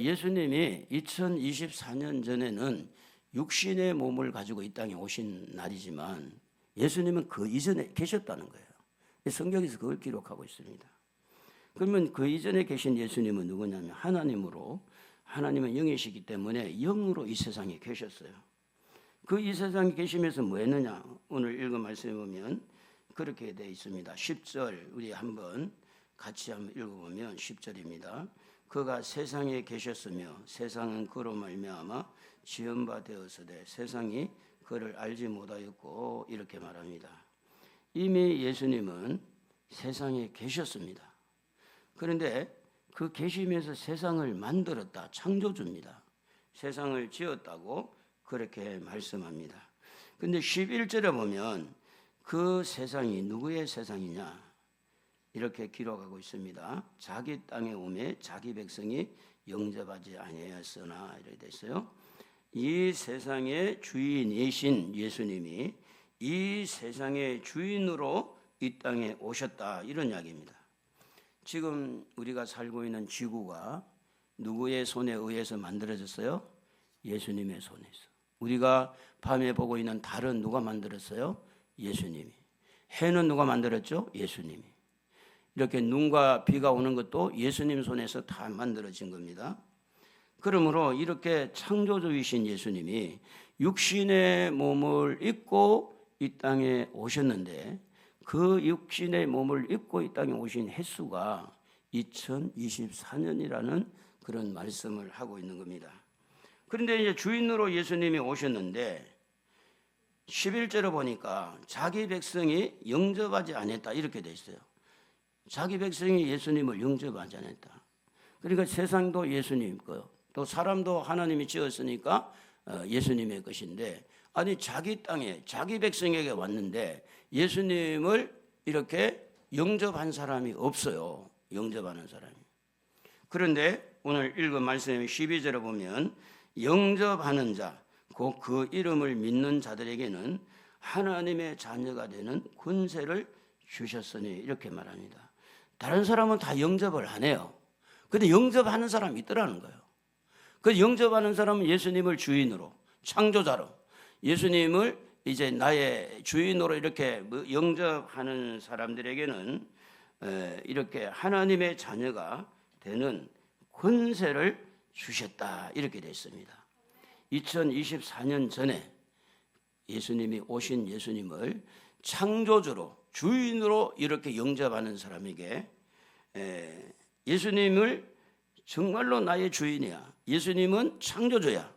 예수님이 2024년 전에는 육신의 몸을 가지고 이 땅에 오신 날이지만 예수님은 그 이전에 계셨다는 거예요. 성경에서 그걸 기록하고 있습니다. 그러면 그 이전에 계신 예수님은 누구냐면 하나님으로, 하나님은 영이시기 때문에 영으로 이 세상에 계셨어요. 그 이 세상에 계시면서 뭐 했느냐? 오늘 읽은 말씀에 보면 그렇게 되어 있습니다. 10절 우리 한번 같이 한번 읽어보면 10절입니다. 그가 세상에 계셨으며 세상은 그로 말미암아 지은 바 되었으되 세상이 그를 알지 못하였고, 이렇게 말합니다. 이미 예수님은 세상에 계셨습니다. 그런데 그 계시면서 세상을 만들었다, 창조주입니다. 세상을 지었다고 그렇게 말씀합니다. 그런데 11절에 보면 그 세상이 누구의 세상이냐 이렇게 기록하고 있습니다. 자기 땅에 오매 자기 백성이 영접하지 아니하였으나, 이렇게 돼 있어요. 이 세상의 주인이신 예수님이 이 세상의 주인으로 이 땅에 오셨다, 이런 이야기입니다. 지금 우리가 살고 있는 지구가 누구의 손에 의해서 만들어졌어요? 예수님의 손에서. 우리가 밤에 보고 있는 달은 누가 만들었어요? 예수님이. 해는 누가 만들었죠? 예수님이. 이렇게 눈과 비가 오는 것도 예수님 손에서 다 만들어진 겁니다. 그러므로 이렇게 창조주이신 예수님이 육신의 몸을 입고 이 땅에 오셨는데, 그 육신의 몸을 입고 이 땅에 오신 횟수가 2024년이라는 그런 말씀을 하고 있는 겁니다. 그런데 이제 주인으로 예수님이 오셨는데 11절에 보니까 자기 백성이 영접하지 않았다, 이렇게 돼 있어요. 자기 백성이 예수님을 영접하지 않았다. 그러니까 세상도 예수님 거, 또 사람도 하나님이 지었으니까 예수님의 것인데, 아니 자기 땅에 자기 백성에게 왔는데 예수님을 이렇게 영접한 사람이 없어요. 영접하는 사람이. 그런데 오늘 읽은 말씀 12절에 보면 영접하는 자, 곧 그 이름을 믿는 자들에게는 하나님의 자녀가 되는 권세를 주셨으니, 이렇게 말합니다. 다른 사람은 다 영접을 안 해요. 그런데 영접하는 사람이 있더라는 거예요. 그 영접하는 사람은 예수님을 주인으로, 창조자로, 예수님을 이제 나의 주인으로 이렇게 영접하는 사람들에게는 이렇게 하나님의 자녀가 되는 권세를 주셨다, 이렇게 되어 있습니다. 2024년 전에 예수님이 오신 예수님을 창조주로, 주인으로 이렇게 영접하는 사람에게 예수님을 정말로 나의 주인이야, 예수님은 창조주야,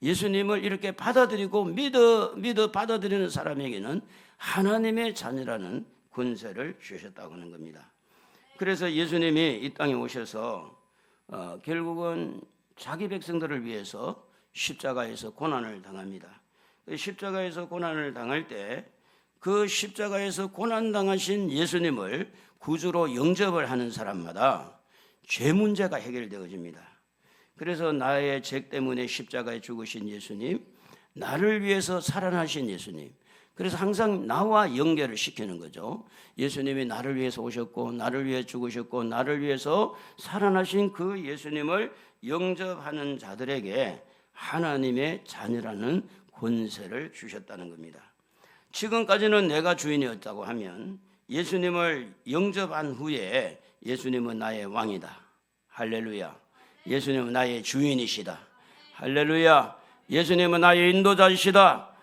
예수님을 이렇게 받아들이고 믿어 받아들이는 사람에게는 하나님의 자녀라는 권세를 주셨다고 하는 겁니다. 그래서 예수님이 이 땅에 오셔서 결국은 자기 백성들을 위해서 십자가에서 고난을 당합니다. 십자가에서 고난을 당할 때 그 십자가에서 고난당하신 예수님을 구주로 영접을 하는 사람마다 죄 문제가 해결되어집니다. 그래서 나의 죄 때문에 십자가에 죽으신 예수님, 나를 위해서 살아나신 예수님, 그래서 항상 나와 연결을 시키는 거죠. 예수님이 나를 위해서 오셨고, 나를 위해 죽으셨고, 나를 위해서 살아나신 그 예수님을 영접하는 자들에게 하나님의 자녀라는 권세를 주셨다는 겁니다. 지금까지는 내가 주인이었다고 하면 예수님을 영접한 후에 예수님은 나의 왕이다. 할렐루야. 예수님은 나의 주인이시다. 할렐루야. 예수님은 나의 인도자이시다.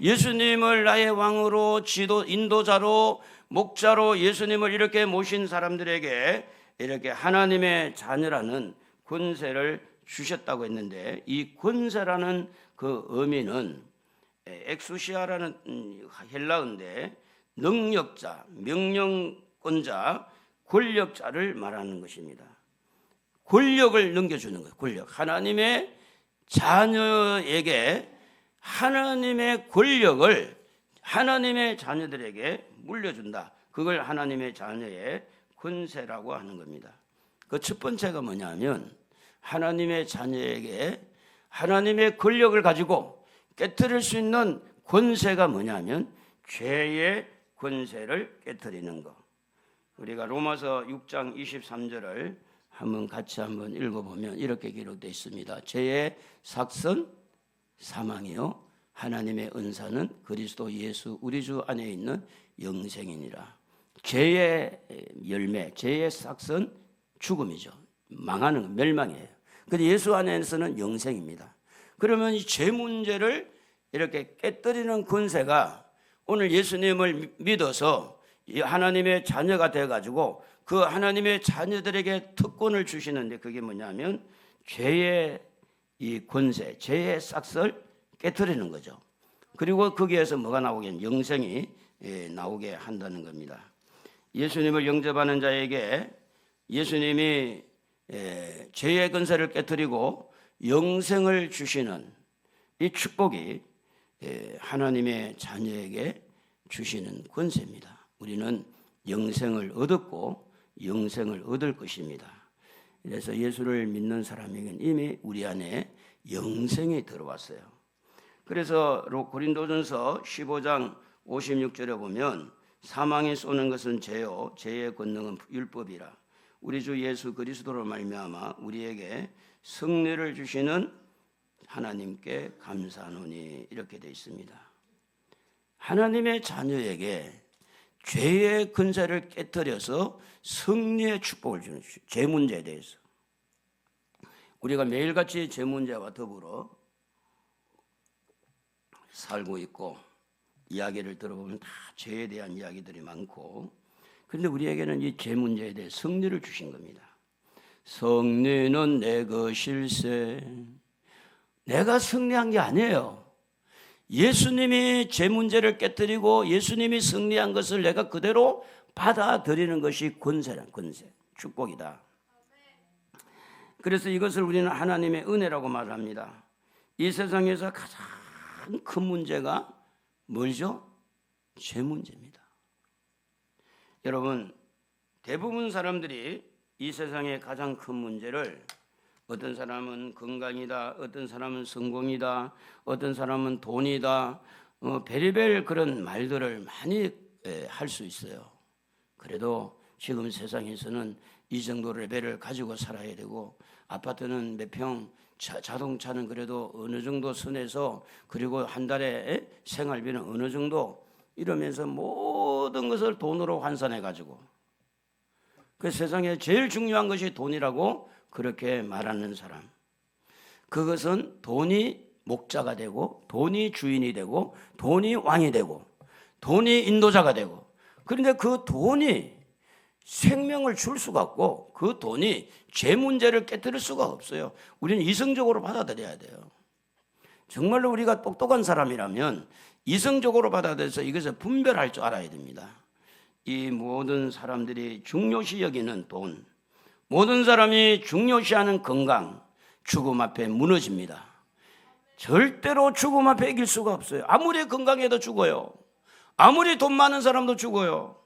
예수님을 나의 왕으로, 인도자로, 목자로 예수님을 이렇게 모신 사람들에게 이렇게 하나님의 자녀라는 권세를 주셨다고 했는데, 이 권세라는 그 의미는 엑수시아라는 헬라어인데 능력자, 명령권자, 권력자를 말하는 것입니다. 권력을 넘겨주는 거예요. 권력. 하나님의 자녀에게 하나님의 권력을 하나님의 자녀들에게 물려준다. 그걸 하나님의 자녀의 권세라고 하는 겁니다. 그 첫 번째가 뭐냐면 하나님의 자녀에게 하나님의 권력을 가지고 깨트릴 수 있는 권세가 뭐냐면 죄의 권세를 깨트리는 것. 우리가 로마서 6장 23절을 같이 한번 읽어보면 이렇게 기록되어 있습니다. 죄의 삭선 사망이요 하나님의 은사는 그리스도 예수 우리 주 안에 있는 영생이니라. 죄의 열매, 죄의 삭선 죽음이죠. 망하는 건 멸망이에요. 근데 예수 안에서는 영생입니다. 그러면 이 죄 문제를 이렇게 깨뜨리는 권세가 오늘 예수님을 믿어서 하나님의 자녀가 돼가지고 그 하나님의 자녀들에게 특권을 주시는데 그게 뭐냐면 죄의 이 권세, 죄의 싹을 깨뜨리는 거죠. 그리고 거기에서 뭐가 나오겠냐? 영생이 나오게 한다는 겁니다. 예수님을 영접하는 자에게 예수님이 죄의 권세를 깨뜨리고 영생을 주시는 이 축복이 하나님의 자녀에게 주시는 권세입니다. 우리는 영생을 얻었고 영생을 얻을 것입니다. 그래서 예수를 믿는 사람에게는 이미 우리 안에 영생이 들어왔어요. 그래서 고린도전서 15장 56절에 보면 사망이 쏘는 것은 죄요 죄의 권능은 율법이라 우리 주 예수 그리스도로 말미암아 우리에게 승리를 주시는 하나님께 감사하노니 이렇게 되어 있습니다. 하나님의 자녀에게 죄의 근세를 깨뜨려서 승리의 축복을 주는 죄 문제에 대해서 우리가 매일같이 죄 문제와 더불어 살고 있고 이야기를 들어보면 다 죄에 대한 이야기들이 많고 그런데 우리에게는 이 죄 문제에 대해 승리를 주신 겁니다. 승리는 내 것일세. 내가 승리한 게 아니에요. 예수님이 죄 문제를 깨뜨리고 예수님이 승리한 것을 내가 그대로 받아들이는 것이 권세란 권세, 축복이다. 그래서 이것을 우리는 하나님의 은혜라고 말합니다. 이 세상에서 가장 큰 문제가 뭘죠? 죄 문제입니다. 여러분, 대부분 사람들이 이 세상의 가장 큰 문제를 어떤 사람은 건강이다, 어떤 사람은 성공이다, 어떤 사람은 돈이다, 별의별 그런 말들을 많이 할 수 있어요. 그래도 지금 세상에서는 이 정도 레벨을 가지고 살아야 되고 아파트는 몇 평, 자동차는 그래도 어느 정도 선에서 그리고 한 달에 생활비는 어느 정도 이러면서 모든 것을 돈으로 환산해 가지고 그 세상에 제일 중요한 것이 돈이라고 그렇게 말하는 사람, 그것은 돈이 목자가 되고 돈이 주인이 되고 돈이 왕이 되고 돈이 인도자가 되고 그런데 그 돈이 생명을 줄 수가 없고 그 돈이 죄 문제를 깨뜨릴 수가 없어요. 우리는 이성적으로 받아들여야 돼요. 정말로 우리가 똑똑한 사람이라면 이성적으로 받아들여서 이것을 분별할 줄 알아야 됩니다. 이 모든 사람들이 중요시 여기는 돈, 모든 사람이 중요시하는 건강, 죽음 앞에 무너집니다. 절대로 죽음 앞에 이길 수가 없어요. 아무리 건강해도 죽어요. 아무리 돈 많은 사람도 죽어요.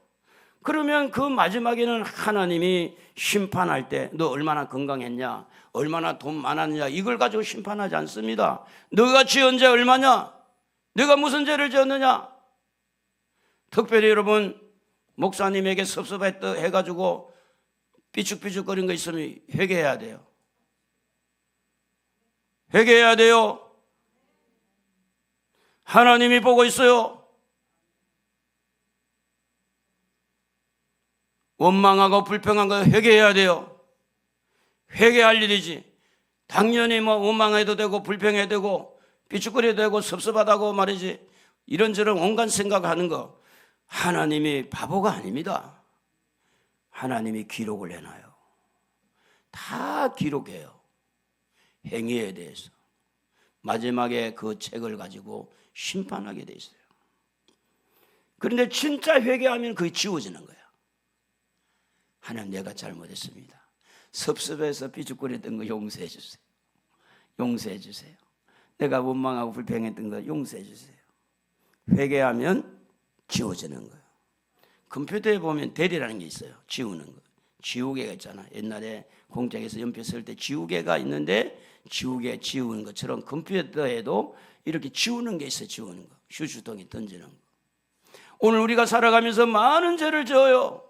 그러면 그 마지막에는 하나님이 심판할 때 너 얼마나 건강했냐, 얼마나 돈 많았냐 이걸 가지고 심판하지 않습니다. 너가 지은 죄 얼마냐, 너가 무슨 죄를 지었느냐. 특별히 여러분 목사님에게 섭섭했다 해가지고 삐죽삐죽거린 거 있으면 회개해야 돼요. 회개해야 돼요. 하나님이 보고 있어요. 원망하고 불평한 거 회개해야 돼요. 회개할 일이지. 당연히 뭐 원망해도 되고 불평해도 되고 삐죽거려도 되고 섭섭하다고 말이지. 이런저런 온갖 생각하는 거 하나님이 바보가 아닙니다. 하나님이 기록을 해놔요. 다 기록해요. 행위에 대해서. 마지막에 그 책을 가지고 심판하게 돼 있어요. 그런데 진짜 회개하면 그게 지워지는 거야. 하나님 내가 잘못했습니다. 섭섭해서 삐죽거렸던 거 용서해 주세요. 용서해 주세요. 내가 원망하고 불평했던 거 용서해 주세요. 회개하면 지워지는 거예요. 컴퓨터에 보면 대리라는 게 있어요. 지우는 거. 지우개가 있잖아. 옛날에 공장에서 연필 쓸 때 지우개가 있는데 지우개 지우는 것처럼 컴퓨터에도 이렇게 지우는 게 있어요. 지우는 거. 휴지통에 던지는 거. 오늘 우리가 살아가면서 많은 죄를 지어요.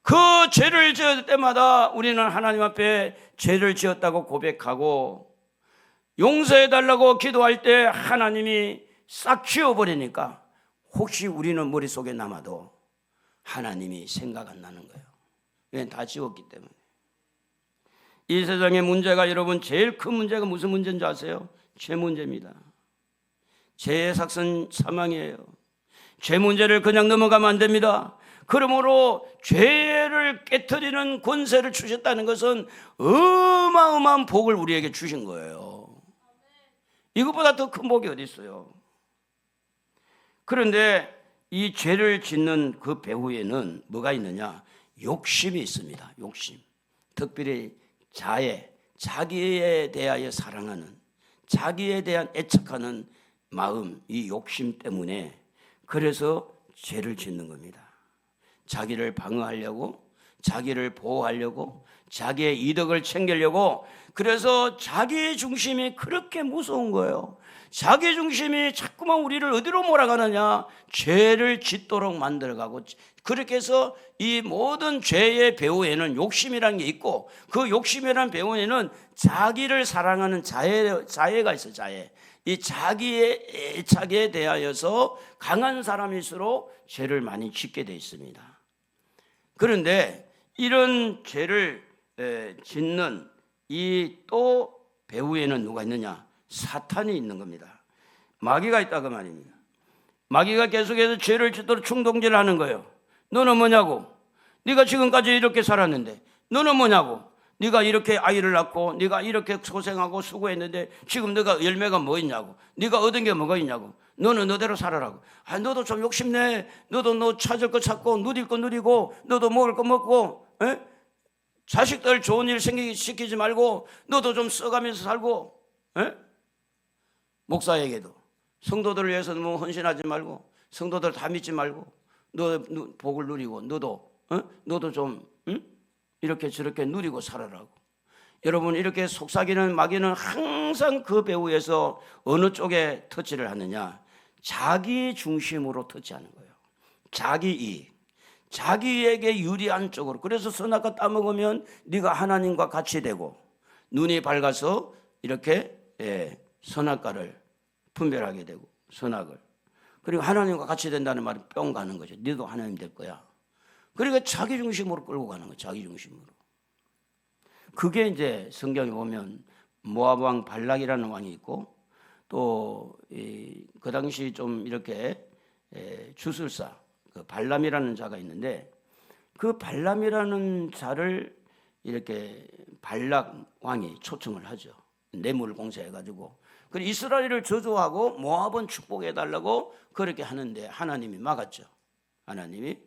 그 죄를 지을 때마다 우리는 하나님 앞에 죄를 지었다고 고백하고 용서해달라고 기도할 때 하나님이 싹 지워버리니까 혹시 우리는 머릿속에 남아도 하나님이 생각 안 나는 거예요. 왜? 다 지웠기 때문에. 이 세상의 문제가, 여러분, 제일 큰 문제가 무슨 문제인지 아세요? 죄 문제입니다. 죄의 삭선 사망이에요. 죄 문제를 그냥 넘어가면 안 됩니다. 그러므로 죄를 깨트리는 권세를 주셨다는 것은 어마어마한 복을 우리에게 주신 거예요. 이것보다 더 큰 복이 어디 있어요? 그런데 이 죄를 짓는 그 배후에는 뭐가 있느냐? 욕심이 있습니다. 욕심. 특별히 자애, 자기에 대하여 사랑하는, 자기에 대한 애착하는 마음, 이 욕심 때문에 그래서 죄를 짓는 겁니다. 자기를 방어하려고, 자기를 보호하려고, 자기의 이득을 챙기려고. 그래서 자기 중심이 그렇게 무서운 거예요. 자기 중심이 자꾸만 우리를 어디로 몰아가느냐? 죄를 짓도록 만들어가고, 그렇게 해서 이 모든 죄의 배후에는 욕심이라는 게 있고, 그 욕심이라는 배후에는 자기를 사랑하는 자애가 있어요. 자애. 이 자기의 애착에 대하여서 강한 사람일수록 죄를 많이 짓게 돼 있습니다. 그런데 이런 죄를 짓는 이 또 배후에는 누가 있느냐? 사탄이 있는 겁니다. 마귀가 있다고 말입니다. 마귀가 계속해서 죄를 짓도록 충동질을 하는 거예요. 너는 뭐냐고? 네가 지금까지 이렇게 살았는데 너는 뭐냐고? 네가 이렇게 아이를 낳고 네가 이렇게 고생하고 수고했는데 지금 네가 열매가 뭐 있냐고? 네가 얻은 게 뭐가 있냐고? 너는 너대로 살아라고. 아, 너도 좀 욕심내. 너도 너 찾을 거 찾고 누릴 거 누리고 너도 먹을 거 먹고, 에? 자식들 좋은 일 시키지 말고 너도 좀 써가면서 살고, 에? 목사에게도 성도들을 위해서 너무 헌신하지 말고 성도들 다 믿지 말고 너 복을 누리고 너도 좀 이렇게 저렇게 누리고 살아라고. 여러분, 이렇게 속삭이는 마귀는 항상 그 배후에서 어느 쪽에 터치를 하느냐? 자기 중심으로 터치하는 거예요. 자기 이익, 자기에게 유리한 쪽으로. 그래서 선악과 따먹으면 네가 하나님과 같이 되고 눈이 밝아서 이렇게 선악과를 분별하게 되고 선악을. 그리고 하나님과 같이 된다는 말이 뿅 가는 거죠. 너도 하나님 될 거야. 그러니까 자기 중심으로 끌고 가는 거예요. 자기 중심으로. 그게 이제 성경에 보면 모압 왕 발락이라는 왕이 있고 또 그 당시 좀 이렇게 주술사 그 발람이라는 자가 있는데 그 발람이라는 자를 이렇게 발락 왕이 초청을 하죠. 뇌물 공세해가지고. 그리고 이스라엘을 저주하고 모압은 축복해달라고 그렇게 하는데 하나님이 막았죠. 하나님이.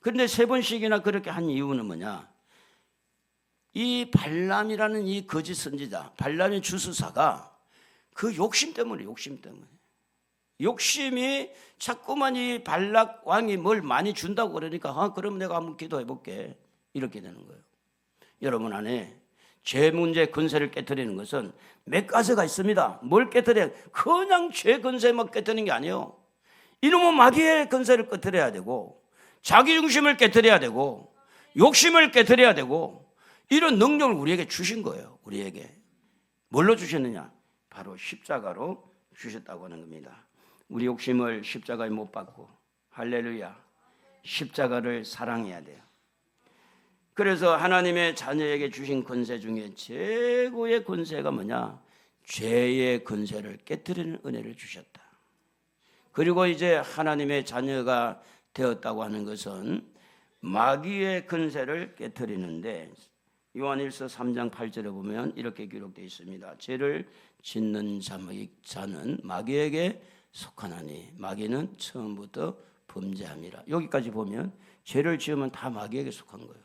그런데 3번씩이나 그렇게 한 이유는 뭐냐? 이 발람이라는 이 거짓 선지자, 발람의 주수사가 그 욕심 때문에. 욕심이 자꾸만 이 발락 왕이 뭘 많이 준다고 그러니까 그럼 내가 한번 기도해 볼게. 이렇게 되는 거예요. 여러분 안에 죄 문제 근세를 깨뜨리는 것은 몇 가지가 있습니다. 뭘 깨뜨려야? 그냥 죄 근세만 깨뜨리는 게 아니에요. 이놈은 마귀의 근세를 깨뜨려야 되고 자기 중심을 깨뜨려야 되고 욕심을 깨뜨려야 되고 이런 능력을 우리에게 주신 거예요. 우리에게. 뭘로 주셨느냐? 바로 십자가로 주셨다고 하는 겁니다. 우리 욕심을 십자가에 못 박고 할렐루야. 십자가를 사랑해야 돼요. 그래서 하나님의 자녀에게 주신 권세 중에 최고의 권세가 뭐냐? 죄의 권세를 깨뜨리는 은혜를 주셨다. 그리고 이제 하나님의 자녀가 되었다고 하는 것은 마귀의 권세를 깨뜨리는데 요한일서 3장 8절에 보면 이렇게 기록되어 있습니다. 죄를 짓는 자는 마귀에게 속하나니 마귀는 처음부터 범죄함이라. 여기까지 보면 죄를 지으면 다 마귀에게 속한 거예요.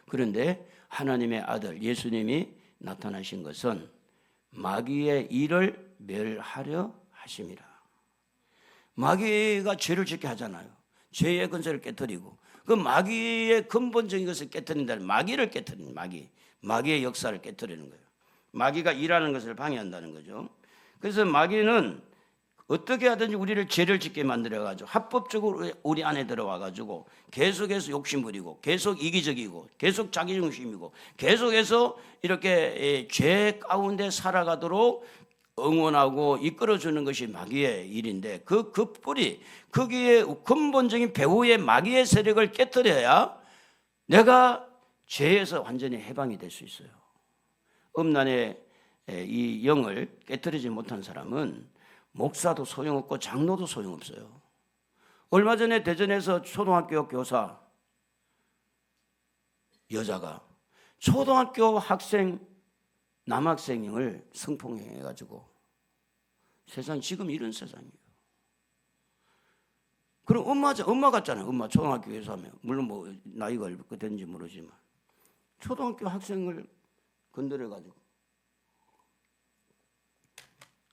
그런데 하나님의 아들 예수님이 나타나신 것은 마귀의 일을 멸하려 하심이라. 마귀가 죄를 짓게 하잖아요. 죄의 근세를 깨뜨리고 그 마귀의 근본적인 것을 깨뜨린다는 마귀를 깨뜨리는 마귀의 역사를 깨뜨리는 거예요. 마귀가 일하는 것을 방해한다는 거죠. 그래서 마귀는 어떻게 하든지 우리를 죄를 짓게 만들어가지고 합법적으로 우리 안에 들어와가지고 계속해서 욕심부리고 계속 이기적이고 계속 자기중심이고 계속해서 이렇게 죄 가운데 살아가도록 응원하고 이끌어주는 것이 마귀의 일인데 그 뿌리, 거기에 근본적인 배후의 마귀의 세력을 깨뜨려야 내가 죄에서 완전히 해방이 될 수 있어요. 음란의 이 영을 깨뜨리지 못한 사람은 목사도 소용없고 장로도 소용없어요. 얼마 전에 대전에서 초등학교 교사 여자가 초등학교 학생 남학생을 성폭행해가지고 세상 지금 이런 세상이에요. 그럼 엄마 같잖아요. 엄마 초등학교 교사면 물론 뭐 나이가 얼마나 되는지 모르지만 초등학교 학생을 건드려가지고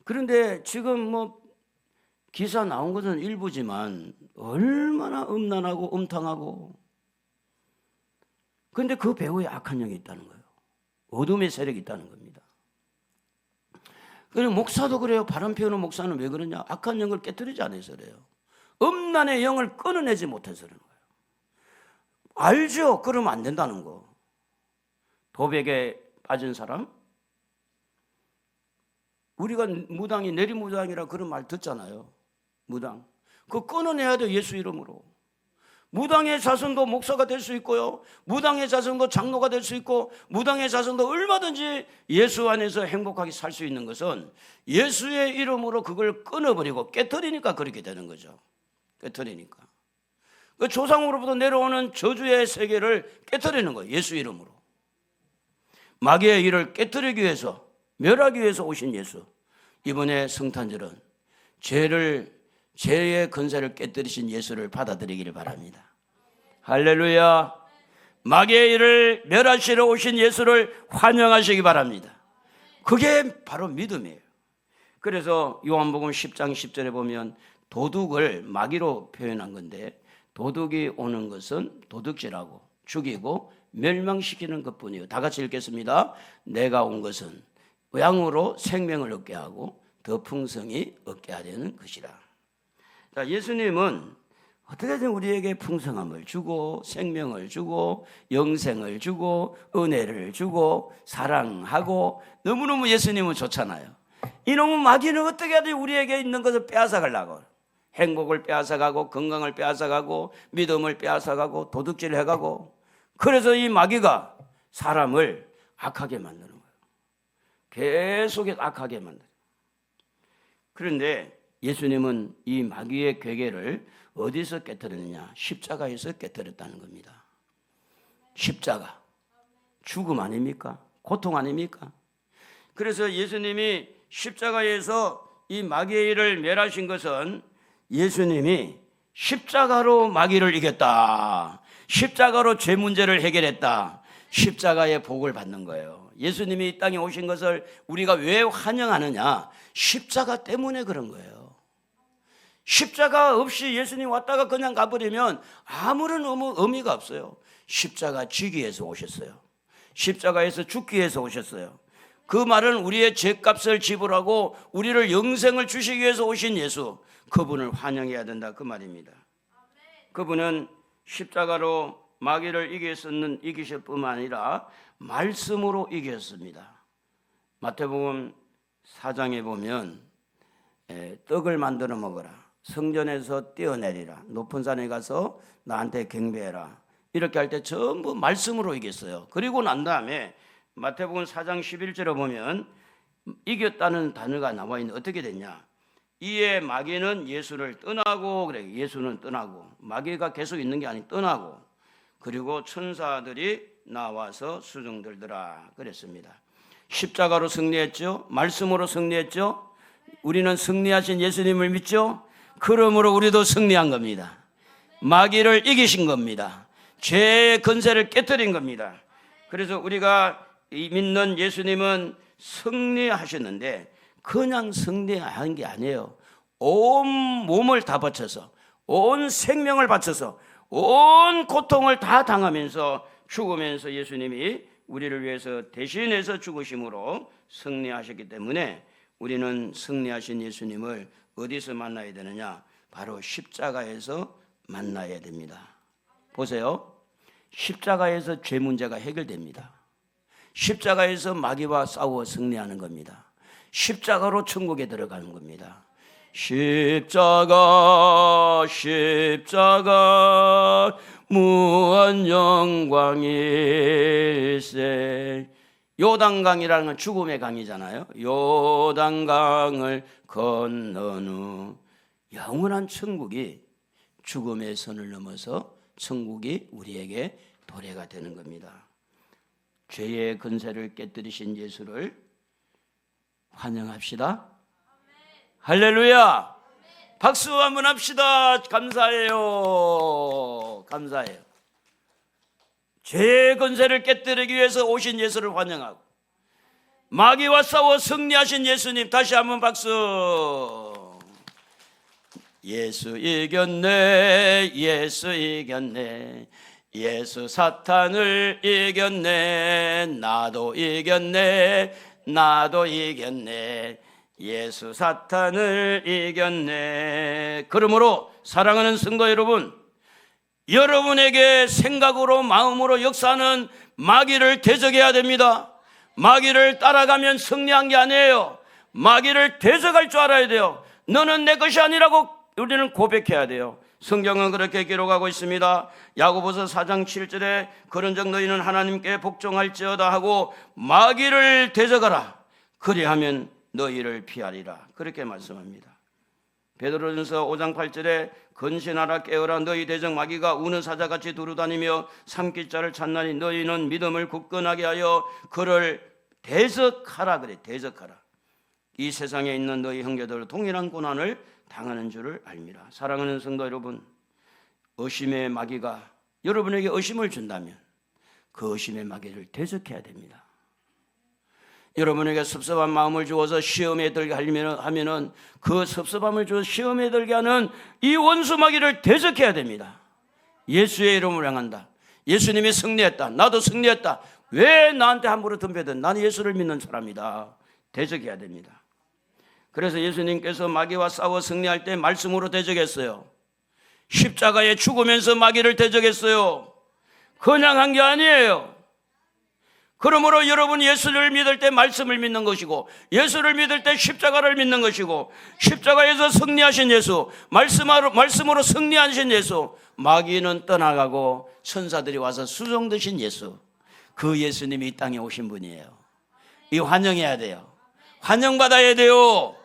그런데 지금 뭐 기사 나온 것은 일부지만 얼마나 음란하고 음탕하고 그런데 그 배후에 악한 영이 있다는 거예요. 어둠의 세력이 있다는 겁니다. 그리고 목사도 그래요. 바람 피우는 목사는 왜 그러냐? 악한 영을 깨뜨리지 않아서 그래요. 음란의 영을 끊어내지 못해서 그러는 거예요. 알죠? 그러면 안 된다는 거. 도백에 빠진 사람? 우리가 무당이 내리무당이라 그런 말 듣잖아요. 무당. 그거 끊어내야 돼요. 예수 이름으로. 무당의 자손도 목사가 될 수 있고요. 무당의 자손도 장로가 될 수 있고 무당의 자손도 얼마든지 예수 안에서 행복하게 살 수 있는 것은 예수의 이름으로 그걸 끊어버리고 깨뜨리니까 그렇게 되는 거죠. 깨뜨리니까. 그 조상으로부터 내려오는 저주의 세계를 깨뜨리는 거예요. 예수 이름으로. 마귀의 일을 깨뜨리기 위해서 멸하기 위해서 오신 예수. 이번에 성탄절은 죄의 근세를 깨뜨리신 예수를 받아들이기를 바랍니다. 할렐루야. 마귀의 일을 멸하시러 오신 예수를 환영하시기 바랍니다. 그게 바로 믿음이에요. 그래서 요한복음 10장 10절에 보면 도둑을 마귀로 표현한 건데 도둑이 오는 것은 도둑질하고 죽이고 멸망시키는 것뿐이에요. 다 같이 읽겠습니다. 내가 온 것은 양으로 생명을 얻게 하고 더 풍성히 얻게 하려는 것이라. 자, 예수님은 어떻게든 우리에게 풍성함을 주고 생명을 주고 영생을 주고 은혜를 주고 사랑하고 너무너무 예수님은 좋잖아요. 이놈의 마귀는 어떻게 하든 우리에게 있는 것을 빼앗아가려고 행복을 빼앗아가고 건강을 빼앗아가고 믿음을 빼앗아가고 도둑질을 해가고 그래서 이 마귀가 사람을 악하게 만드는 거예요. 계속해서 악하게 만들어요. 그런데 예수님은 이 마귀의 괴계를 어디서 깨뜨렸느냐? 십자가에서 깨뜨렸다는 겁니다. 십자가. 죽음 아닙니까? 고통 아닙니까? 그래서 예수님이 십자가에서 이 마귀의 일을 멸하신 것은 예수님이 십자가로 마귀를 이겼다. 십자가로 죄 문제를 해결했다. 십자가의 복을 받는 거예요. 예수님이 이 땅에 오신 것을 우리가 왜 환영하느냐? 십자가 때문에 그런 거예요. 십자가 없이 예수님 왔다가 그냥 가버리면 아무런 의미가 없어요. 십자가 지기 위해서 오셨어요. 십자가에서 죽기 위해서 오셨어요. 그 말은 우리의 죄값을 지불하고 우리를 영생을 주시기 위해서 오신 예수, 그분을 환영해야 된다 그 말입니다. 그분은 십자가로 마귀를 이기실 뿐만 아니라 말씀으로 이겼습니다. 마태복음 4장에 보면 떡을 만들어 먹어라. 성전에서 뛰어내리라. 높은 산에 가서 나한테 경배해라. 이렇게 할 때 전부 말씀으로 이겼어요. 그리고 난 다음에 마태복음 4장 11절에 보면 이겼다는 단어가 나와 있는데 어떻게 됐냐? 이에 마귀는 예수를 떠나고 그래. 예수는 떠나고 마귀가 계속 있는 게 아니고 떠나고 그리고 천사들이 나와서 수종들더라 그랬습니다. 십자가로 승리했죠. 말씀으로 승리했죠. 우리는 승리하신 예수님을 믿죠. 그러므로 우리도 승리한 겁니다. 마귀를 이기신 겁니다. 죄의 근세를 깨뜨린 겁니다. 그래서 우리가 믿는 예수님은 승리하셨는데 그냥 승리한 게 아니에요. 온 몸을 다 바쳐서 온 생명을 바쳐서 온 고통을 다 당하면서 죽으면서 예수님이 우리를 위해서 대신해서 죽으심으로 승리하셨기 때문에 우리는 승리하신 예수님을 어디서 만나야 되느냐? 바로 십자가에서 만나야 됩니다. 보세요. 십자가에서 죄 문제가 해결됩니다. 십자가에서 마귀와 싸워 승리하는 겁니다. 십자가로 천국에 들어가는 겁니다. 십자가 무한 영광일세. 요단강이라는 건 죽음의 강이잖아요. 요단강을 건넌 후 영원한 천국이 죽음의 선을 넘어서 천국이 우리에게 도래가 되는 겁니다. 죄의 근세를 깨뜨리신 예수를 환영합시다. 할렐루야. 박수 한번 합시다. 감사해요. 감사해요. 죄의 권세를 깨뜨리기 위해서 오신 예수를 환영하고 마귀와 싸워 승리하신 예수님 다시 한번 박수. 예수 이겼네. 예수 이겼네. 예수 사탄을 이겼네. 나도 이겼네. 나도 이겼네. 예수 사탄을 이겼네. 그러므로 사랑하는 성도 여러분, 여러분에게 생각으로 마음으로 역사하는 마귀를 대적해야 됩니다. 마귀를 따라가면 승리한 게 아니에요. 마귀를 대적할 줄 알아야 돼요. 너는 내 것이 아니라고 우리는 고백해야 돼요. 성경은 그렇게 기록하고 있습니다. 야고보서 4장 7절에 그런즉 너희는 하나님께 복종할지어다 하고 마귀를 대적하라. 그리하면 너희를 피하리라. 그렇게 말씀합니다. 베드로전서 5장 8절에 근신하라 깨어라. 너희 대적 마귀가 우는 사자같이 두루다니며 삼킬 자를 찾나니 너희는 믿음을 굳건하게 하여 그를 대적하라. 그래, 대적하라. 이 세상에 있는 너희 형제들 동일한 고난을 당하는 줄을 알미라. 사랑하는 성도 여러분, 의심의 마귀가 여러분에게 의심을 준다면 그 의심의 마귀를 대적해야 됩니다. 여러분에게 섭섭한 마음을 주어서 시험에 들게 하면은 그 섭섭함을 주어 시험에 들게 하는 이 원수 마귀를 대적해야 됩니다. 예수의 이름으로 향한다. 예수님이 승리했다. 나도 승리했다. 왜 나한테 함부로 덤벼든 나는 예수를 믿는 사람이다. 대적해야 됩니다. 그래서 예수님께서 마귀와 싸워 승리할 때 말씀으로 대적했어요. 십자가에 죽으면서 마귀를 대적했어요. 그냥 한 게 아니에요. 그러므로 여러분 예수를 믿을 때 말씀을 믿는 것이고 예수를 믿을 때 십자가를 믿는 것이고 십자가에서 승리하신 예수, 말씀으로 승리하신 예수, 마귀는 떠나가고 천사들이 와서 수종 드신 예수, 그 예수님이 이 땅에 오신 분이에요. 이 환영해야 돼요. 환영받아야 돼요.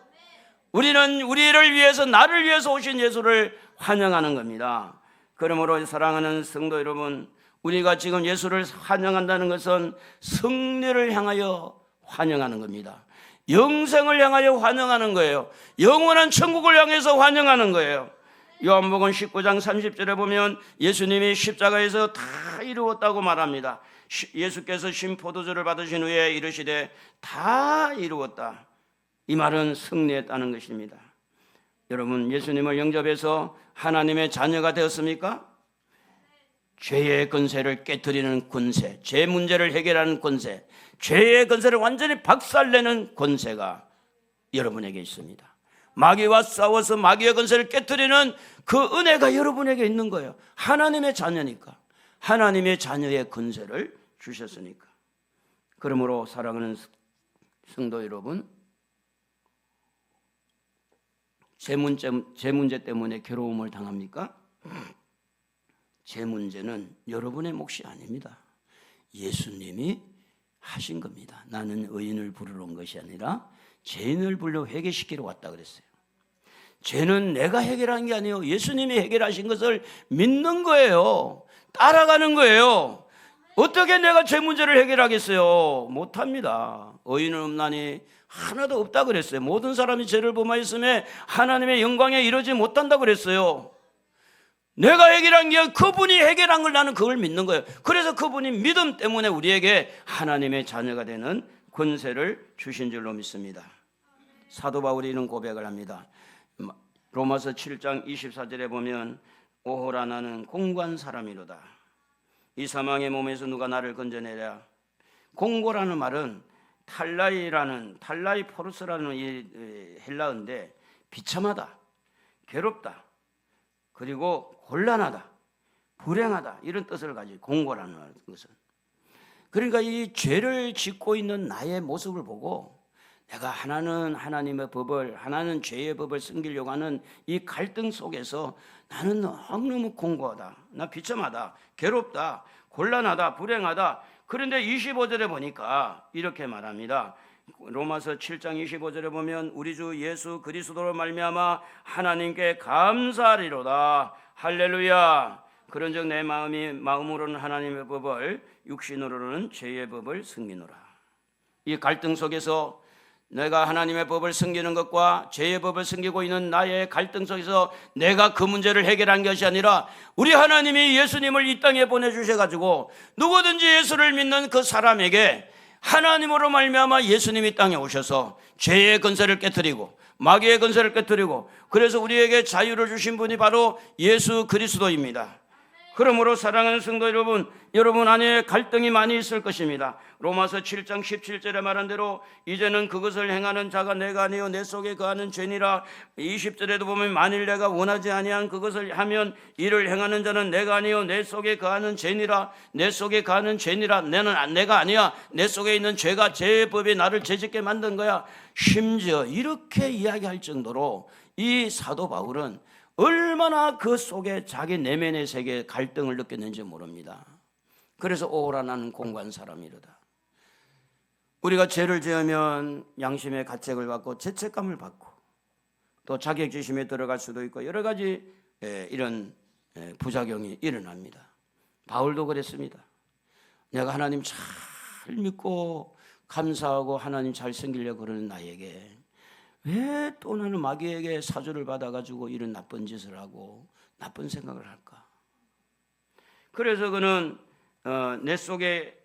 우리는 우리를 위해서, 나를 위해서 오신 예수를 환영하는 겁니다. 그러므로 사랑하는 성도 여러분, 우리가 지금 예수를 환영한다는 것은 승리를 향하여 환영하는 겁니다. 영생을 향하여 환영하는 거예요. 영원한 천국을 향해서 환영하는 거예요. 요한복음 19장 30절에 보면 예수님이 십자가에서 다 이루었다고 말합니다. 예수께서 신포도주를 받으신 후에 이르시되 다 이루었다. 이 말은 승리했다는 것입니다. 여러분, 예수님을 영접해서 하나님의 자녀가 되었습니까? 죄의 권세를 깨뜨리는 권세, 죄 문제를 해결하는 권세, 죄의 권세를 완전히 박살내는 권세가 여러분에게 있습니다. 마귀와 싸워서 마귀의 권세를 깨뜨리는 그 은혜가 여러분에게 있는 거예요. 하나님의 자녀니까, 하나님의 자녀의 권세를 주셨으니까. 그러므로 사랑하는 성도 여러분, 제 문제 때문에 괴로움을 당합니까? 제 문제는 여러분의 몫이 아닙니다. 예수님이 하신 겁니다. 나는 의인을 부르러 온 것이 아니라 죄인을 불러 회개시키러 왔다 그랬어요. 죄는 내가 해결한 게 아니에요. 예수님이 해결하신 것을 믿는 거예요. 따라가는 거예요. 어떻게 내가 죄 문제를 해결하겠어요? 못합니다. 의인은 없나니 하나도 없다 그랬어요. 모든 사람이 죄를 범하였음에 하나님의 영광에 이르지 못한다 그랬어요. 내가 해결한 게 그분이 해결한 걸 나는 그걸 믿는 거예요. 그래서 그분이 믿음 때문에 우리에게 하나님의 자녀가 되는 권세를 주신 줄로 믿습니다. 사도 바울이 이런 고백을 합니다. 로마서 7장 24절에 보면 오호라 나는 공고한 사람이로다. 이 사망의 몸에서 누가 나를 건져내랴. 공고라는 말은 탈라이 포르스라는 이 헬라어인데 비참하다, 괴롭다, 그리고 곤란하다, 불행하다 이런 뜻을 가지고 공고라는 것은, 그러니까 이 죄를 짓고 있는 나의 모습을 보고 내가 하나는 하나님의 법을, 하나는 죄의 법을 숨기려고 하는 이 갈등 속에서 나는 너무너무 공고하다, 나 비참하다, 괴롭다, 곤란하다, 불행하다. 그런데 25절에 보니까 이렇게 말합니다. 로마서 7장 25절에 보면 우리 주 예수 그리스도로 말미암아 하나님께 감사하리로다. 할렐루야. 그런즉 내 마음으로는 하나님의 법을, 육신으로는 죄의 법을 숨기노라. 이 갈등 속에서 내가 하나님의 법을 숨기는 것과 죄의 법을 숨기고 있는 나의 갈등 속에서 내가 그 문제를 해결한 것이 아니라 우리 하나님이 예수님을 이 땅에 보내주셔가지고 누구든지 예수를 믿는 그 사람에게 하나님으로 말미암아 예수님이 땅에 오셔서 죄의 권세를 깨뜨리고 마귀의 권세를 깨뜨리고, 그래서 우리에게 자유를 주신 분이 바로 예수 그리스도입니다. 그러므로 사랑하는 성도 여러분 안에 갈등이 많이 있을 것입니다. 로마서 7장 17절에 말한 대로 이제는 그것을 행하는 자가 내가 아니요 내 속에 거하는 죄니라. 20절에도 보면 만일 내가 원하지 아니한 그것을 하면 이를 행하는 자는 내가 아니요 내 속에 거하는 죄니라. 내 속에 거하는 죄니라. 내가 아니야. 내 속에 있는 죄가 죄의 법이 나를 죄짓게 만든 거야. 심지어 이렇게 이야기할 정도로 이 사도 바울은 얼마나 그 속에 자기 내면의 세계에 갈등을 느꼈는지 모릅니다. 그래서 오라 나는 공고한 사람이로다. 우리가 죄를 지으면 양심의 가책을 받고 죄책감을 받고 또 자격지심에 들어갈 수도 있고 여러 가지 이런 부작용이 일어납니다. 바울도 그랬습니다. 내가 하나님 잘 믿고 감사하고 하나님 잘 섬기려고 그러는 나에게 왜 또 나는 마귀에게 사주를 받아가지고 이런 나쁜 짓을 하고 나쁜 생각을 할까? 그래서 그는 내 속에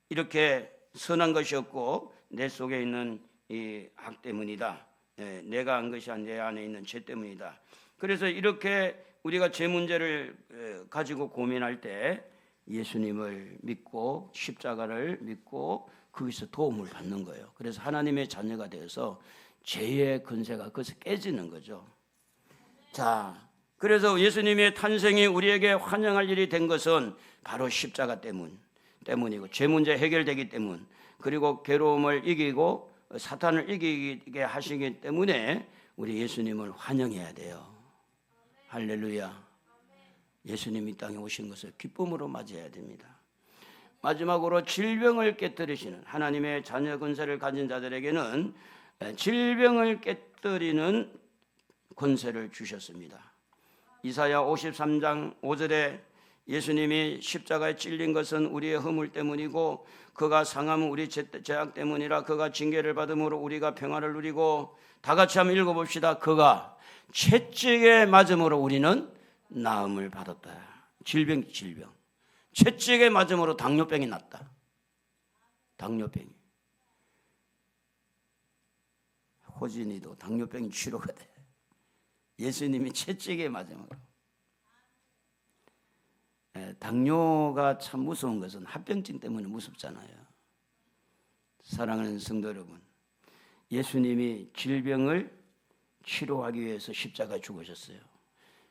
이렇게 선한 것이 없고 내 속에 있는 이 악 때문이다. 내가 한 것이 내 안에 있는 죄 때문이다. 그래서 이렇게 우리가 죄 문제를 가지고 고민할 때 예수님을 믿고 십자가를 믿고 거기서 도움을 받는 거예요. 그래서 하나님의 자녀가 되어서 죄의 권세가 거기서 깨지는 거죠. 자, 그래서 예수님의 탄생이 우리에게 환영할 일이 된 것은 바로 십자가 때문이고 죄 문제 해결되기 때문, 그리고 괴로움을 이기고 사탄을 이기게 하시기 때문에 우리 예수님을 환영해야 돼요. 할렐루야. 예수님이 땅에 오신 것을 기쁨으로 맞이해야 됩니다. 마지막으로 질병을 깨뜨리시는 하나님의 자녀 권세를 가진 자들에게는 질병을 깨뜨리는 권세를 주셨습니다. 이사야 53장 5절에 예수님이 십자가에 찔린 것은 우리의 허물 때문이고 그가 상함은 우리 죄악 때문이라. 그가 징계를 받음으로 우리가 평화를 누리고, 다 같이 한번 읽어봅시다. 그가 채찍에 맞음으로 우리는 나음을 받았다. 질병. 채찍에 맞음으로 당뇨병이 났다. 당뇨병이. 호진이도 당뇨병이 치료가 돼. 예수님이 채찍에 맞음으로. 당뇨가 참 무서운 것은 합병증 때문에 무섭잖아요. 사랑하는 성도 여러분, 예수님이 질병을 치료하기 위해서 십자가에 죽으셨어요.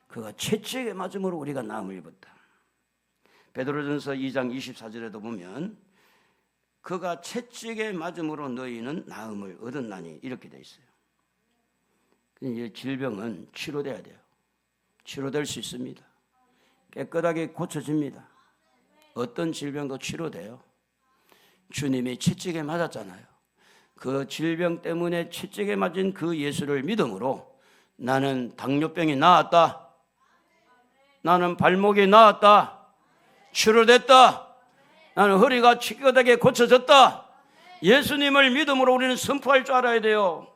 그가 채찍에 맞음으로 우리가 나음을 입었다. 베드로전서 2장 24절에도 보면 그가 채찍에 맞음으로 너희는 나음을 얻었나니 이렇게 돼 있어요. 질병은 치료돼야 돼요. 치료될 수 있습니다. 깨끗하게 고쳐집니다. 어떤 질병도 치료돼요. 주님이 채찍에 맞았잖아요. 그 질병 때문에 채찍에 맞은 그 예수를 믿음으로 나는 당뇨병이 나았다. 나는 발목이 나았다. 치료됐다. 나는 허리가 깨끗하게 고쳐졌다. 예수님을 믿음으로 우리는 선포할 줄 알아야 돼요.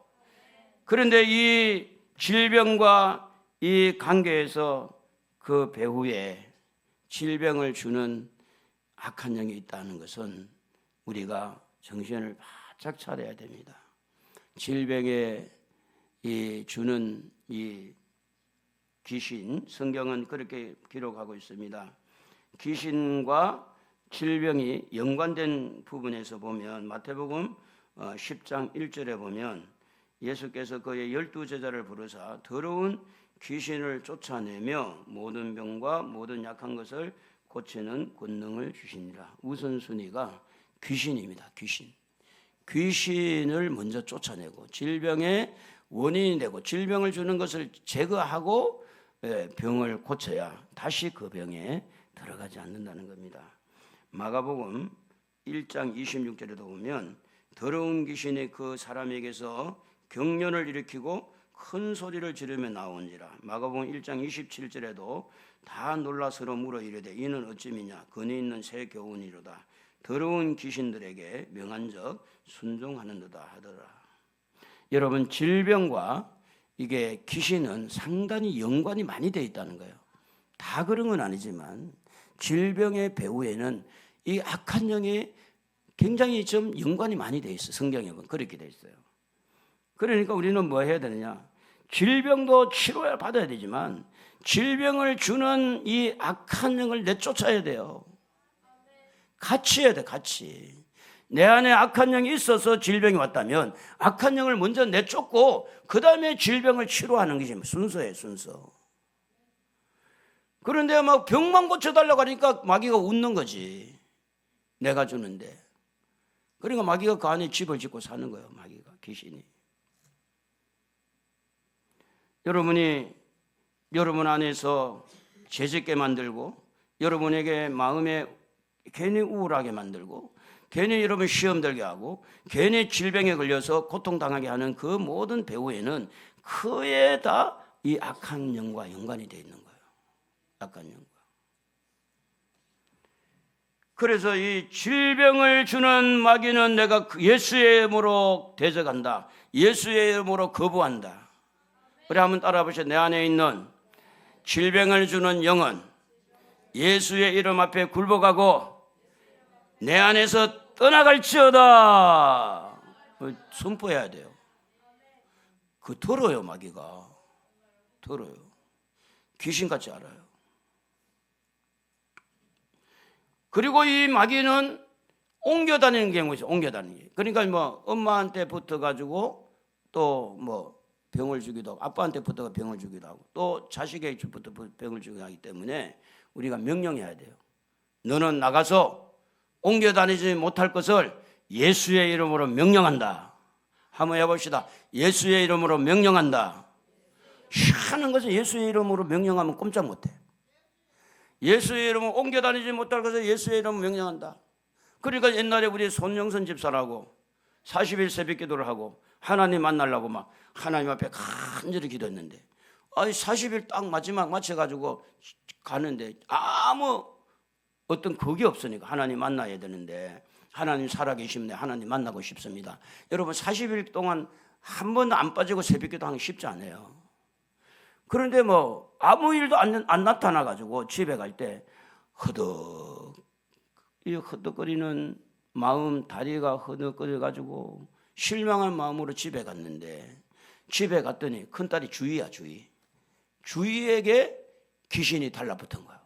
그런데 이 질병과 이 관계에서 그 배후에 질병을 주는 악한 영이 있다는 것은 우리가 정신을 바짝 차려야 됩니다. 질병에 주는 이 귀신, 성경은 그렇게 기록하고 있습니다. 귀신과 질병이 연관된 부분에서 보면 마태복음 10장 1절에 보면 예수께서 그의 12제자를 부르사 더러운 귀신을 쫓아내며 모든 병과 모든 약한 것을 고치는 권능을 주시니라. 우선순위가 귀신입니다. 귀신을 먼저 쫓아내고 질병의 원인이 되고 질병을 주는 것을 제거하고 병을 고쳐야 다시 그 병에 들어가지 않는다는 겁니다. 마가복음 1장 26절에도 보면 더러운 귀신이 그 사람에게서 경련을 일으키고 큰 소리를 지르며 나온지라. 마가복음 1장 27절에도 다 놀라 서로 물어 이르되 이는 어찌미냐 근이 있는 새 교훈이로다. 더러운 귀신들에게 명한적 순종하는도다 하더라. 여러분, 질병과 이게 귀신은 상당히 연관이 많이 되어 있다는 거예요. 다 그런 건 아니지만 질병의 배후에는 이 악한 영이 굉장히 좀 연관이 많이 되어 있어요. 성경에 보면 그렇게 되어 있어요. 그러니까 우리는 뭐 해야 되느냐? 질병도 치료를 받아야 되지만 질병을 주는 이 악한 영을 내쫓아야 돼요. 같이 해야 돼, 같이. 내 안에 악한 영이 있어서 질병이 왔다면 악한 영을 먼저 내쫓고 그 다음에 질병을 치료하는 것이 순서예요, 순서. 그런데 막 병만 고쳐달라고 하니까 마귀가 웃는 거지. 내가 주는데. 그러니까 마귀가 그 안에 집을 짓고 사는 거예요, 마귀가, 귀신이. 여러분이 여러분 안에서 죄짓게 만들고 여러분에게 마음에 괜히 우울하게 만들고 괜히 여러분 시험 들게 하고 괜히 질병에 걸려서 고통당하게 하는 그 모든 배후에는 그에 다 이 악한 영과 연관이 되어 있는 거예요. 악한 영과. 그래서 이 질병을 주는 마귀는 내가 예수의 이름으로 대적한다. 예수의 이름으로 거부한다. 그래 한번 따라 보세요. 내 안에 있는 질병을 주는 영은 예수의 이름 앞에 굴복하고 내 안에서 떠나갈지어다. 선포해야 돼요. 그 들어요, 마귀가. 들어요. 귀신같이 알아요. 그리고 이 마귀는 옮겨 다니는 경우가 있어요. 옮겨 다니는 게. 그러니까 뭐 엄마한테 붙어가지고 또 뭐 병을 주기도 하고 아빠한테 붙어가 병을 주기도 하고 또 자식에게 붙어 병을 주기도 하기 때문에 우리가 명령해야 돼요. 너는 나가서 옮겨 다니지 못할 것을 예수의 이름으로 명령한다. 한번 해봅시다. 예수의 이름으로 명령한다. 희한한 것은 예수의 이름으로 명령하면 꼼짝 못해. 예수의 이름으로 옮겨 다니지 못할 것을 예수의 이름으로 명령한다. 그러니까 옛날에 우리 손영선 집사라고 40일 새벽 기도를 하고 하나님 만나려고 막 하나님 앞에 간절히 기도했는데 40일 딱 마지막 맞춰가지고 가는데 아무 어떤 그게 없으니까 하나님 만나야 되는데 하나님 살아계시면 하나님 만나고 싶습니다. 여러분 40일 동안 한 번도 안 빠지고 새벽 기도하기 쉽지 않아요. 그런데 뭐 아무 일도 안 나타나가지고 집에 갈 때 허덕거리는 마음 다리가 허덕거려가지고 실망한 마음으로 집에 갔는데 집에 갔더니 큰딸이 주희야 주희에게 귀신이 달라붙은 거예요.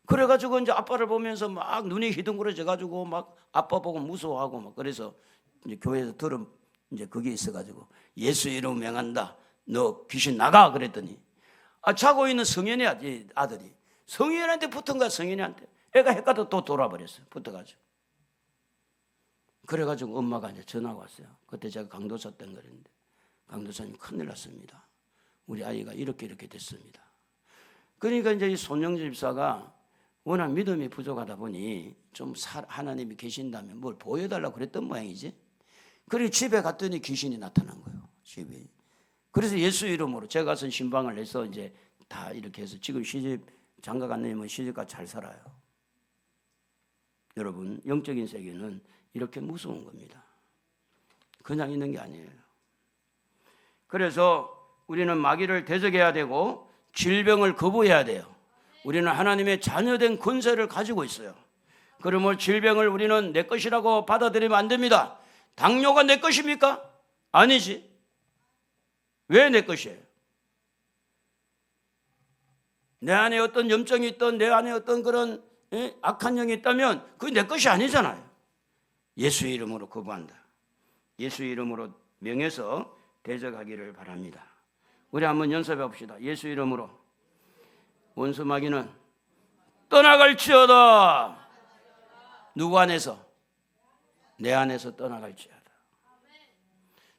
그래가지고 이제 아빠를 보면서 막 눈이 희둥그러져가지고 막 아빠 보고 무서워하고 막 그래서 이제 교회에서 들은 이제 그게 있어가지고 예수 이름 명한다. 너 귀신 나가 그랬더니 자고 있는 성현이 아들이 성현한테 붙은 거야. 성현이한테 애가 헷갈려 또 돌아버렸어요. 붙어가지고 그래가지고 엄마가 이제 전화가 왔어요. 그때 제가 강도사 때 그랬는데 강도사님 큰일 났습니다. 우리 아이가 이렇게 됐습니다. 그러니까 이제 이 손영재 집사가 워낙 믿음이 부족하다 보니 좀 하나님이 계신다면 뭘 보여달라고 그랬던 모양이지. 그리고 집에 갔더니 귀신이 나타난 거예요. 집에. 그래서 예수 이름으로 제가 가서 신방을 해서 이제 다 이렇게 해서 지금 시집 장가 안 내면 시집가 잘 살아요. 여러분 영적인 세계는 이렇게 무서운 겁니다. 그냥 있는 게 아니에요. 그래서 우리는 마귀를 대적해야 되고 질병을 거부해야 돼요. 우리는 하나님의 자녀된 권세를 가지고 있어요. 그러면 질병을 우리는 내 것이라고 받아들이면 안 됩니다. 당뇨가 내 것입니까? 아니지. 왜 내 것이에요? 내 안에 어떤 염증이 있던 내 안에 어떤 그런 악한 영이 있다면 그게 내 것이 아니잖아요. 예수의 이름으로 거부한다. 예수의 이름으로 명해서 대적하기를 바랍니다. 우리 한번 연습해 봅시다. 예수 이름으로 원수 마귀는 떠나갈지어다. 누구 안에서? 내 안에서 떠나갈지어다.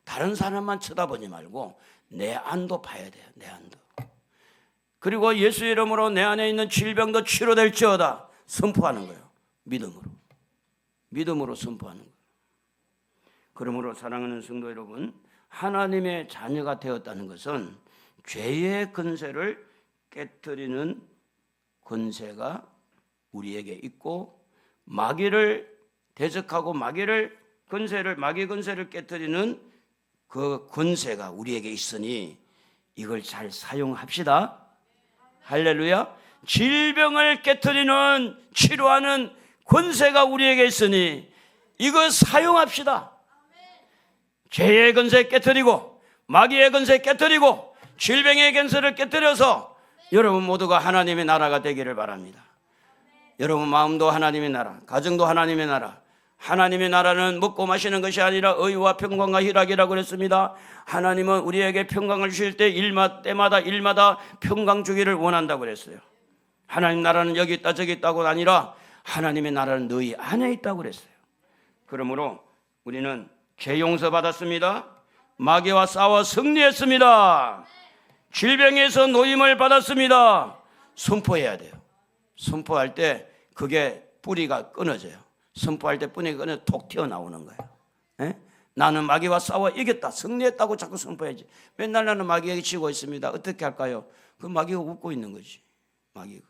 다른 사람만 쳐다보지 말고 내 안도 봐야 돼요. 내 안도. 그리고 예수 이름으로 내 안에 있는 질병도 치료될지어다. 선포하는 거예요. 믿음으로 선포하는 거예요. 그러므로 사랑하는 성도 여러분, 하나님의 자녀가 되었다는 것은 죄의 권세를 깨뜨리는 권세가 우리에게 있고, 마귀를 대적하고 마귀 권세를 깨뜨리는 그 권세가 우리에게 있으니 이걸 잘 사용합시다. 할렐루야. 질병을 깨뜨리는 치료하는 권세가 우리에게 있으니 이거 사용합시다. 죄의 권세 깨뜨리고 마귀의 권세 깨뜨리고 질병의 권세를 깨뜨려서 여러분 모두가 하나님의 나라가 되기를 바랍니다. 여러분 마음도 하나님의 나라, 가정도 하나님의 나라. 하나님의 나라는 먹고 마시는 것이 아니라 의와 평강과 희락이라고 그랬습니다. 하나님은 우리에게 평강을 주실 때 때마다 평강 주기를 원한다고 그랬어요. 하나님 나라는 여기 있다 저기 있다고 아니라 하나님의 나라는 너희 안에 있다고 그랬어요. 그러므로 우리는 죄 용서 받았습니다. 마귀와 싸워 승리했습니다. 질병에서 노임을 받았습니다. 선포해야 돼요. 선포할 때 그게 뿌리가 끊어져요. 선포할 때 뿌리가 끊어져 톡 튀어나오는 거예요. 에? 나는 마귀와 싸워 이겼다, 승리했다고 자꾸 선포해야지. 맨날 나는 마귀에게 지고 있습니다. 어떻게 할까요? 그 마귀가 웃고 있는 거지. 마귀가.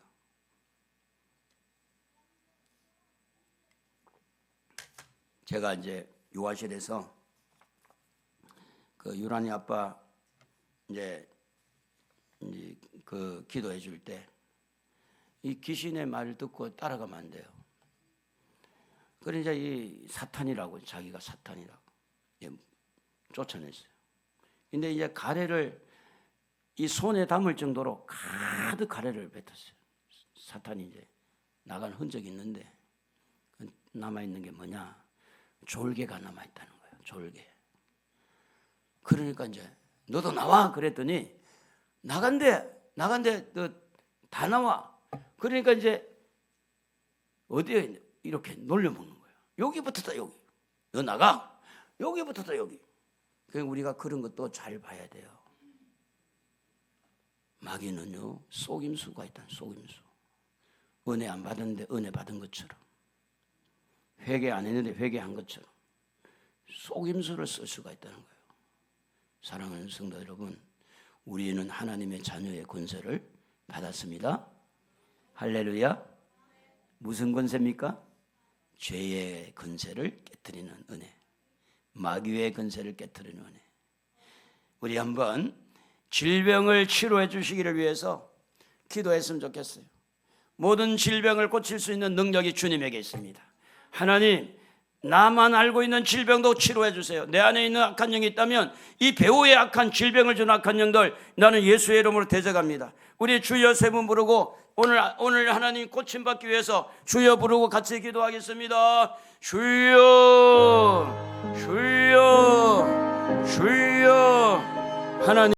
제가 이제 요아실에서 그 유란이 아빠 이제 그 기도해 줄 때 이 귀신의 말을 듣고 따라가면 안 돼요. 그러니까 이 사탄이라고, 자기가 사탄이라고 쫓아냈어요. 근데 이제 가래를 이 손에 담을 정도로 가득 가래를 뱉었어요. 사탄이 이제 나간 흔적이 있는데 남아있는 게 뭐냐? 졸개가 남아있다는 거예요. 졸개. 그러니까 이제 너도 나와 그랬더니 나간대 너 다 나와. 그러니까 이제 어디에 이렇게 놀려먹는 거예요. 여기 붙었다 여기. 너 나가. 여기 붙었다 여기. 그러니까 우리가 그런 것도 잘 봐야 돼요. 마귀는요 속임수가 있다. 속임수. 은혜 안 받았는데 은혜 받은 것처럼, 회개 안 했는데 회개한 것처럼 속임수를 쓸 수가 있다는 거예요. 사랑하는 성도 여러분, 우리는 하나님의 자녀의 권세를 받았습니다. 할렐루야. 무슨 권세입니까? 죄의 권세를 깨뜨리는 은혜, 마귀의 권세를 깨뜨리는 은혜. 우리 한번 질병을 치료해 주시기를 위해서 기도했으면 좋겠어요. 모든 질병을 고칠 수 있는 능력이 주님에게 있습니다. 하나님, 나만 알고 있는 질병도 치료해 주세요. 내 안에 있는 악한 영이 있다면 이 배우의 악한 질병을 준 악한 영들 나는 예수의 이름으로 대적합니다. 우리 주여 세 분 부르고 오늘 하나님 고침받기 위해서 주여 부르고 같이 기도하겠습니다. 주여 주여 주여. 하나님